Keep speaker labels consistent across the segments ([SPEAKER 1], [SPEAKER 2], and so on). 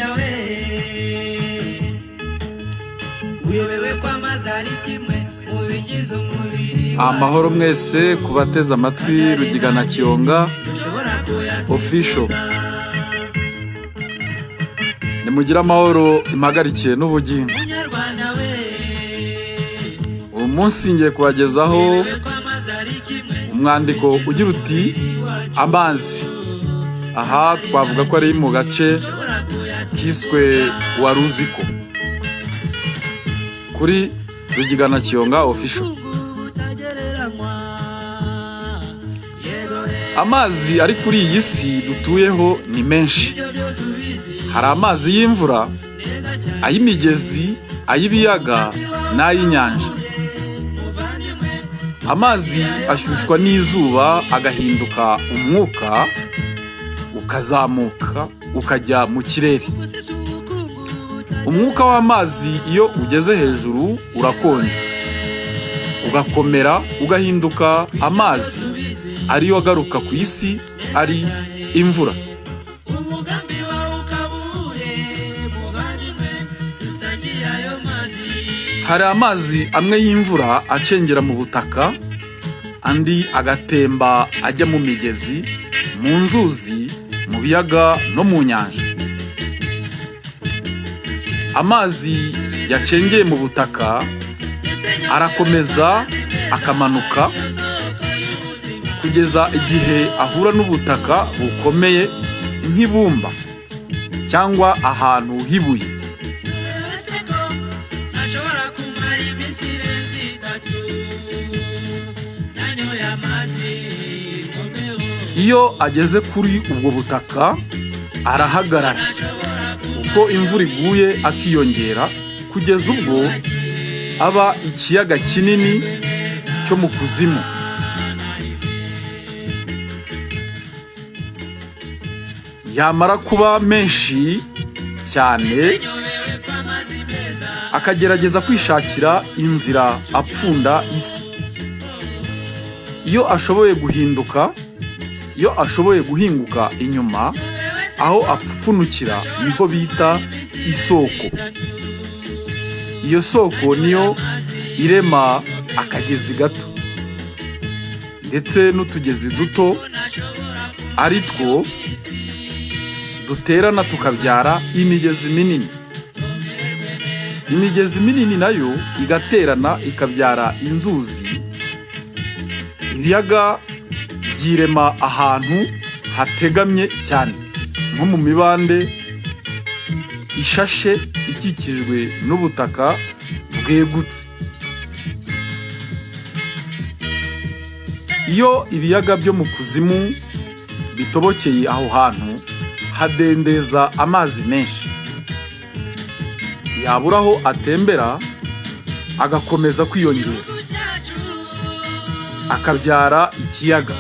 [SPEAKER 1] Munyarwanda we uyobewe kwa mazari kimwe mu bigize umubiri.
[SPEAKER 2] Amahoro mwese kubateza amatwi Rugigana Kiyonga official. Nimugira amahoro impagarikiye n'ubugingo. Uyu munsi ngiye kubagezaho umwandiko ugira uti amazi. Aha twavuga ko ari mu gace kiswe Waruziko kuri Rugigana Kiyonga official. Amazi ari kuri iyi si dutuyeho ni menshi. Hari amazi y'imvura, ay'imigezi, ay'ibiyaga n'ay'inyanja. Amazi ashyushywa n'izuba agahinduka umwuka, ukazamuka ukajya mu kirere. Umwuka w'amazi iyo ugeze hejuru urakonje, ugakomera ugahinduka amazi ariyo agaruka ku isi ari imvura. Hari amazi amwe y'imvura acengera mu butaka, andi agatemba ajya mu migezi, mu nzuzi, mu biyaga no mu nyanja. Amazi yacengeye mu butaka arakomeza akamanuka kugeza igihe ahura n'ubutaka bukomeye nk'ibumba cyangwa ahantu hibuye. Iyo ageze kuri ubwo butaka arahagarara, uko imvura iguye akiyongera kugeza ubwo aba ikiyaga kinini cyo mu kuzimu. Yamara kuba menshi cyane akagerageza kwishakira inzira apfunda isi. Iyo ashoboye guhinguka inyuma aho apfunukira niho bita isoko. Iyo soko niyo irema akagezi gato ndetse n'utugezi duto ari two duterana tukabyara imigezi minini. Imigezi minini nayo igaterana ikabyara inzuzi. Ibiyaga byirema ahantu hategamye cyane nko mu mibande ishashe ikikijwe n'ubutaka bwegutse. Iyo ibiyaga byo mu kuzimu bitobokeye aho hantu hadendeza amazi menshi. Yabura aho atembera agakomeza kwiyongera akabyara ikiyaga.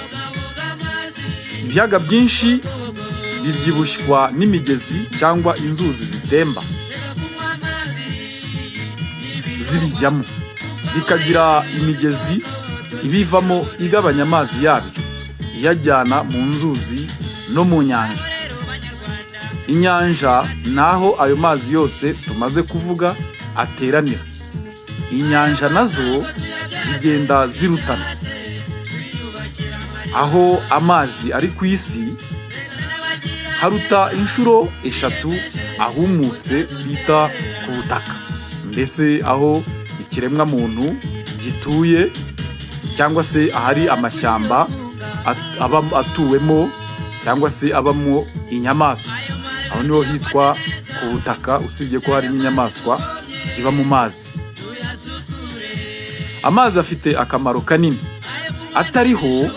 [SPEAKER 2] Ibiyaga byinshi bibyibushywa n'imigezi cyangwa inzuzi zitemba zibijyamo, bikagira imigezi ibivamo igabanya amazi yabyo iyajyana mu nzuzi no mu nyanja. Inyanja naho ayo mazi yose tumaze kuvuga ateranira. Inyanja nazo zigenda zirutana. Aho amazi ari ku isi haruta inshuro 3 ahumutse twita ku butaka, mbese aho ikiremwa muntu gituye cyangwa se ahari amashyamba atuwemo cyangwa se abamo inyamaswa. Aho niho hitwa ku butaka, usibye ko hari n'inyamaswa ziba mu mazi. Amazi afite akamaro kanini, atariho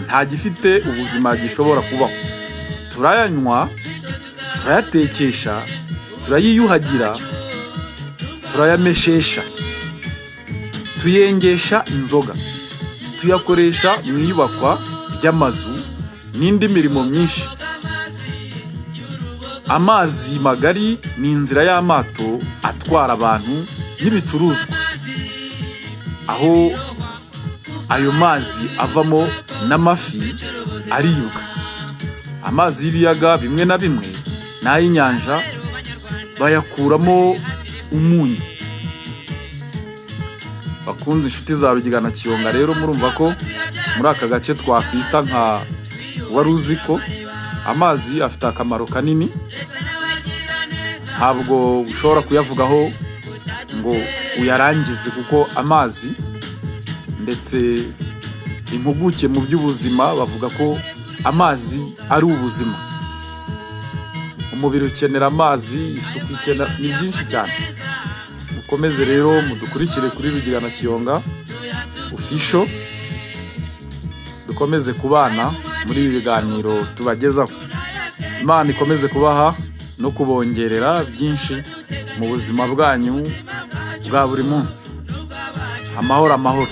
[SPEAKER 2] nta gifite ubuzima gishobora kubaho. Turayanywa, turayatekesha, turayiyuhagira, turayameshesha, tuyengesha inzoga, tuyakoresha mu iyubakwa ry'amazu n'indi mirimo myinshi. Amazi magari ni inzira y'amato atwara abantu n'ibicuruzwa, aho ayo mazi avamo n'amafi aribwa. Amazi y'ibiyaga bimwe na bimwe n'ay'inyanja bayakuramo umunyu. Bakunze inshuti za Rugigana Kiyonga, rero murumva ko muri aka gace twakwita nka wari uzi ko amazi afite akamaro kanini, ntabwo ushobora kuyavugaho ngo uyarangize, kuko amazi ndetse impuguke mu by'ubuzima bavuga ko amazi ari ubuzima. Umubiri ukenera amazi, isuku ikenera, ni byinshi cyane. Mukomeze rero mudukurikire kuri Rugigana Kiyonga official, dukomeze kubana muri ibi biganiro tubagezaho. Imana ikomeze kubaha no kubongerera byinshi mu buzima bwanyu bwa buri munsi. Amahoro amahoro.